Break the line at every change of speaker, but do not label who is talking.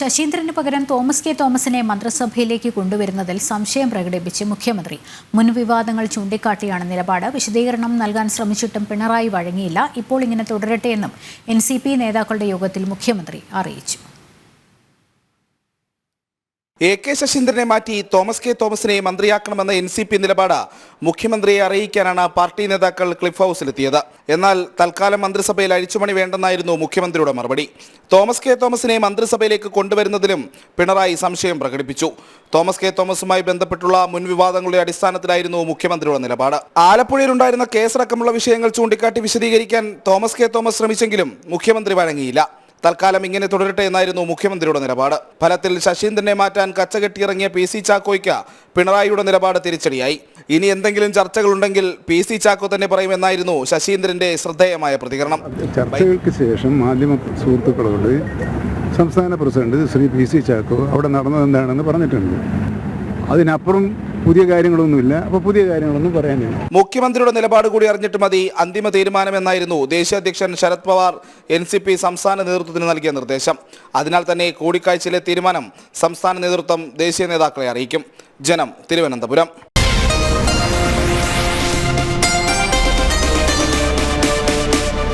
ശശീന്ദ്രന് പകരം Thomas K തോമസിനെ മന്ത്രിസഭയിലേക്ക് കൊണ്ടുവരുന്നതിൽ സംശയം പ്രകടിപ്പിച്ച് മുഖ്യമന്ത്രി മുൻവിവാദങ്ങൾ ചൂണ്ടിക്കാട്ടിയാണ് നിലപാട്. വിശദീകരണം നൽകാൻ ശ്രമിച്ചിട്ടും പിണറായി വഴങ്ങിയില്ല. ഇപ്പോൾ ഇങ്ങനെ തുടരട്ടെയെന്നും NCP നേതാക്കളുടെ യോഗത്തിൽ മുഖ്യമന്ത്രി അറിയിച്ചു.
AK ശശീന്ദ്രനെ മാറ്റി തോമസ് കെ തോമസിനെ മന്ത്രിയാക്കണമെന്ന NCP നിലപാട് മുഖ്യമന്ത്രിയെ അറിയിക്കാനാണ് പാർട്ടി നേതാക്കൾ ക്ലിഫ് ഹൗസിലെത്തിയത്. എന്നാൽ തൽക്കാലം മന്ത്രിസഭയിൽ അഴിച്ചുപണി വേണ്ടെന്നായിരുന്നു മുഖ്യമന്ത്രിയുടെ മറുപടി. തോമസ് കെ തോമസിനെ മന്ത്രിസഭയിലേക്ക് കൊണ്ടുവരുന്നതിലും പിണറായി സംശയം പ്രകടിപ്പിച്ചു. തോമസ് കെ തോമസുമായി ബന്ധപ്പെട്ടുള്ള മുൻവിവാദങ്ങളുടെ അടിസ്ഥാനത്തിലായിരുന്നു മുഖ്യമന്ത്രിയുടെ നിലപാട്. ആലപ്പുഴയിലുണ്ടായിരുന്ന കേസടക്കമുള്ള വിഷയങ്ങൾ ചൂണ്ടിക്കാട്ടി വിശദീകരിക്കാൻ തോമസ് കെ തോമസ് ശ്രമിച്ചെങ്കിലും മുഖ്യമന്ത്രി വഴങ്ങിയില്ല. തൽക്കാലം ഇങ്ങനെ തുടരട്ടെ എന്നായിരുന്നു മുഖ്യമന്ത്രിയുടെ നിലപാട്. ഫലത്തിൽ ശശീന്ദ്രനെ മാറ്റാൻ കച്ചകെട്ടിയിറങ്ങിയ PC ചാക്കോയ്ക്ക് പിണറായിയുടെ നിലപാട് തിരിച്ചടിയായി. ഇനി എന്തെങ്കിലും ചർച്ചകളുണ്ടെങ്കിൽ PC ചാക്കോ തന്നെ പറയുമെന്നായിരുന്നു ശശീന്ദ്രന്റെ ശ്രദ്ധേയമായ പ്രതികരണം.
ചർച്ചകൾക്ക് ശേഷം മാധ്യമ സുഹൃത്തുക്കളോട് സംസ്ഥാന പ്രസിഡന്റ് ശ്രീ PC ചാക്കോ അവിടെ നടന്നത് എന്താണെന്ന് പറഞ്ഞിട്ടുണ്ട്. അതിനപ്പുറം പുതിയ കാര്യങ്ങളൊന്നുമില്ല. അപ്പോൾ പുതിയ കാര്യങ്ങളൊന്നും പറയാനില്ല.
മുഖ്യമന്ത്രിയുടെ നിലപാട് കൂടി അറിഞ്ഞിട്ട് മതി അന്തിമ തീരുമാനമെന്നായിരുന്നു ദേശീയ അധ്യക്ഷൻ ശരത് പവാർ NCP സംസ്ഥാന നേതൃത്വത്തിന് നൽകിയ നിർദ്ദേശം. അതിനാൽ തന്നെ കൂടിക്കാഴ്ചയിലെ തീരുമാനം സംസ്ഥാന നേതൃത്വം ദേശീയ നേതാക്കളെ അറിയിക്കും. ജനം, തിരുവനന്തപുരം.